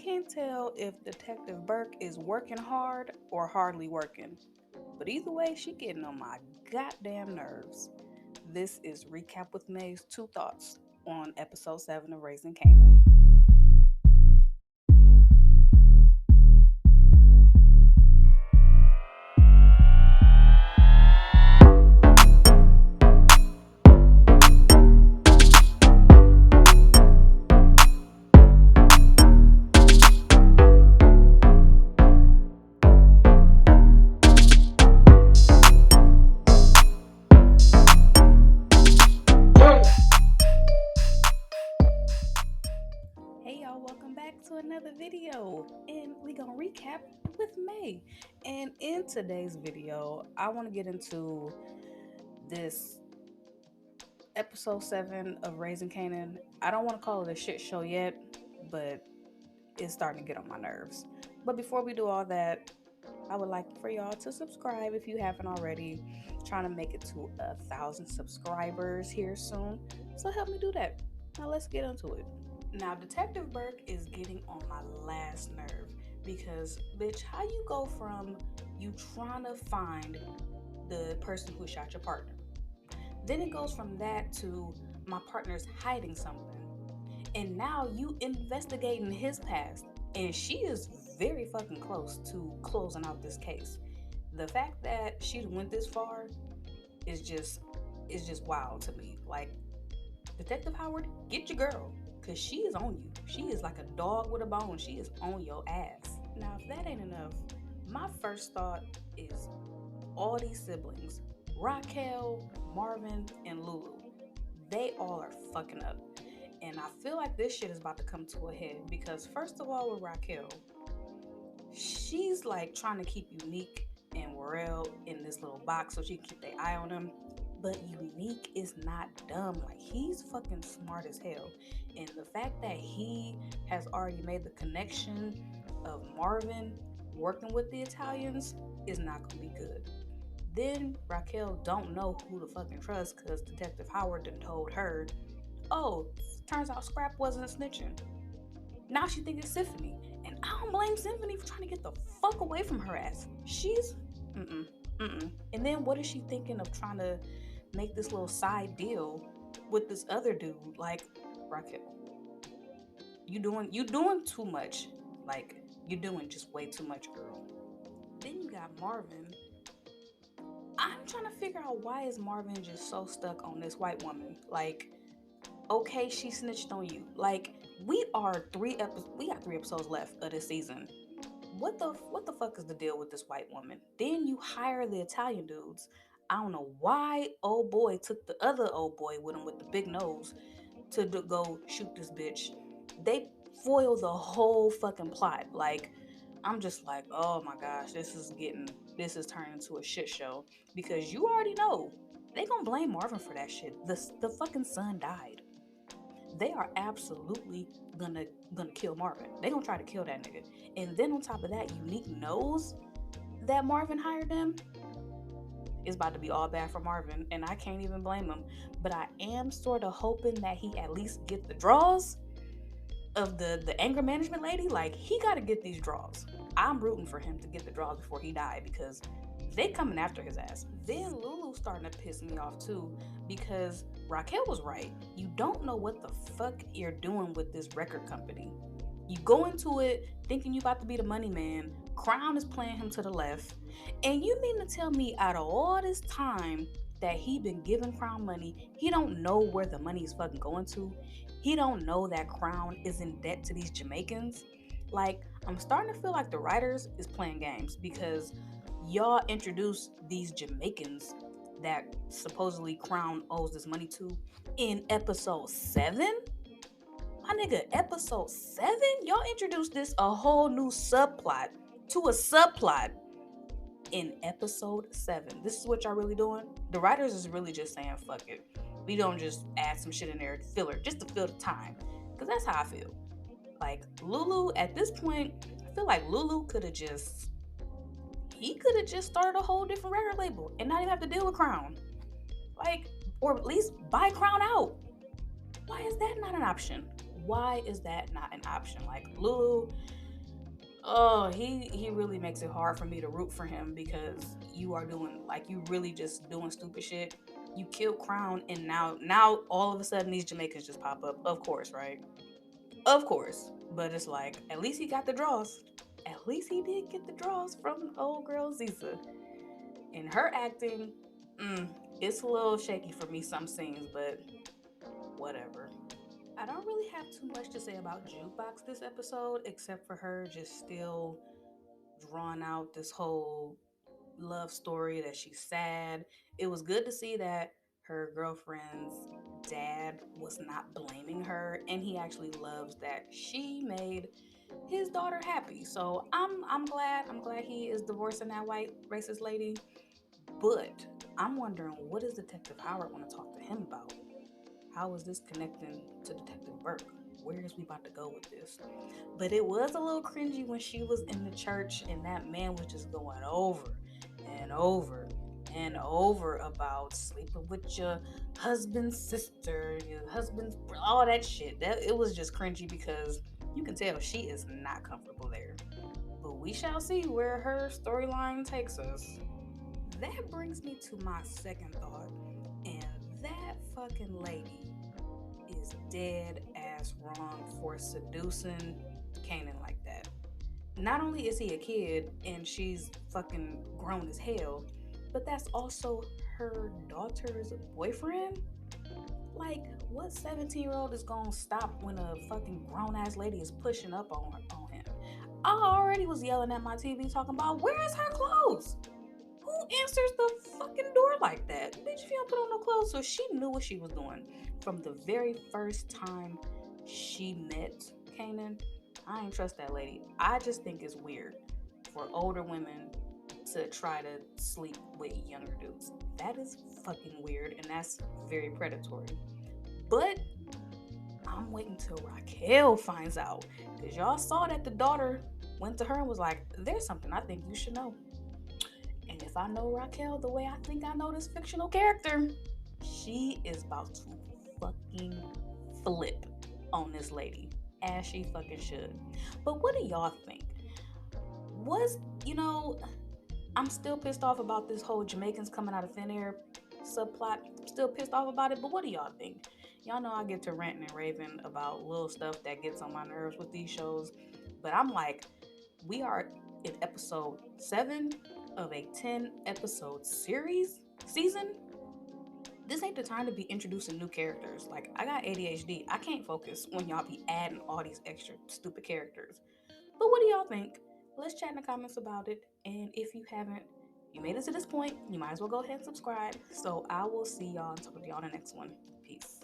can't tell if Detective Burke is working hard or hardly working. But either way, she getting on my goddamn nerves. This is Recap with May's two thoughts on episode 7 of Raising Kanan. Hey y'all, welcome back to another video. And we gonna recap with May. And in today's video, I want to get into this episode 7 of Raising Kanan. I don't want to call it a shit show yet, but it's starting to get on my nerves. But before we do all that, I would like for y'all to subscribe if you haven't already. Trying to make it to 1,000 subscribers here soon. So help me do that. Now let's get into it. Now, Detective Burke is getting on my last nerve because, bitch, how you go from you trying to find the person who shot your partner? Then it goes from that to my partner's hiding something. And now you investigating his past. And she is very fucking close to closing out this case. The fact that she went this far is just wild to me. Like, Detective Howard, get your girl. Cause she is on you. She is like a dog with a bone. She is on your ass. Now, if that ain't enough, my first thought is all these siblings, Raquel, Marvin, and Lulu, they all are fucking up. And I feel like this shit is about to come to a head because first of all with Raquel, she's like trying to keep Unique and Warrell in this little box so she can keep their eye on them. But Unique is not dumb. Like, he's fucking smart as hell. And the fact that he has already made the connection of Marvin working with the Italians is not gonna be good. Then Raquel don't know who to fucking trust because Detective Howard done told her, oh, turns out Scrap wasn't snitching. Now she thinks it's Symphony. And I don't blame Symphony for trying to get the fuck away from her ass. She's mm-mm. And then what is she thinking of trying to make this little side deal with this other dude? Like, Raquel, you doing too much. Like, you're doing just way too much, girl. Then you got Marvin. I'm trying to figure out why is Marvin just so stuck on this white woman. Like, okay, she snitched on you. Like, we got 3 episodes left of this season. What the fuck is the deal with this white woman? Then you hire the Italian dudes. I don't know why old boy took the other old boy with him with the big nose to go shoot this bitch. They foil the whole fucking plot. Like, I'm just like, oh my gosh, this is turning into a shit show because you already know they gonna blame Marvin for that shit. The fucking son died. They are absolutely gonna kill Marvin. They gonna try to kill that nigga. And then on top of that, Unique knows that Marvin hired them. It's about to be all bad for Marvin, and I can't even blame him. But I am sort of hoping that he at least get the draws of the anger management lady. Like, he got to get these draws. I'm rooting for him to get the draws before he die because they coming after his ass. Then Lulu's starting to piss me off too because Raquel was right. You don't know what the fuck you're doing with this record company. You go into it thinking you about to be the money man. Crown is playing him to the left. And you mean to tell me out of all this time that he been giving Crown money, he don't know where the money is fucking going to? He don't know that Crown is in debt to these Jamaicans? Like, I'm starting to feel like the writers is playing games because y'all introduced these Jamaicans that supposedly Crown owes this money to in episode 7? My nigga, episode 7? Y'all introduced this a whole new subplot to a subplot in episode 7. This is what y'all really doing? The writers is really just saying, fuck it. We don't just add some shit in there, filler, just to fill the time. Because that's how I feel. Like, Lulu, at this point, I feel like Lulu could have just started a whole different record label and not even have to deal with Crown. Like, or at least buy Crown out. Why is that not an option? Why is that not an option? Like, Lulu, Oh, he really makes it hard for me to root for him because you are doing like you really just doing stupid shit. You killed Crown, and now all of a sudden these Jamaicans just pop up. Of course, right? Of course. But it's like at least he got the draws. At least he did get the draws from old girl Ziza. And her acting, mm, it's a little shaky for me some scenes, but whatever. I don't really have too much to say about Jukebox this episode, except for her just still drawing out this whole love story that she's sad. It was good to see that her girlfriend's dad was not blaming her, and he actually loves that she made his daughter happy. So I'm glad he is divorcing that white racist lady. But I'm wondering, what does Detective Howard want to talk to him about? How is this connecting to Detective Burke? Where is we about to go with this? But it was a little cringy when she was in the church and that man was just going over and over and over about sleeping with your husband's sister, your husband's all that shit. That it was just cringy because you can tell she is not comfortable there. But we shall see where her storyline takes us. That brings me to my second thought, and that fucking lady is dead ass wrong for seducing Kanan like that. Not only is he a kid and she's fucking grown as hell, but that's also her daughter's boyfriend. Like, what 17-year-old is gonna stop when a fucking grown ass lady is pushing up on him? I already was yelling at my TV talking about where's her clothes? Who answers the fucking door like that? Bitch, if you don't put on no clothes. So she knew what she was doing from the very first time she met Kanan. I ain't trust that lady. I just think it's weird for older women to try to sleep with younger dudes. That is fucking weird and that's very predatory. But I'm waiting till Raquel finds out. Because y'all saw that the daughter went to her and was like, there's something I think you should know. And if I know Raquel the way I think I know this fictional character, she is about to fucking flip on this lady. As she fucking should. But what do y'all think? Was, you know, I'm still pissed off about this whole Jamaicans coming out of thin air subplot. I'm still pissed off about it, but what do y'all think? Y'all know I get to ranting and raving about little stuff that gets on my nerves with these shows, but I'm like, we are in episode 7 of a 10 episode season. This ain't the time to be introducing new characters. Like, I got ADHD. I can't focus when y'all be adding all these extra stupid characters. But what do y'all think? Let's chat in the comments about it. And if you haven't, you made it to this point, you might as well go ahead and subscribe. So I will see y'all and talk to y'all in the next one. Peace.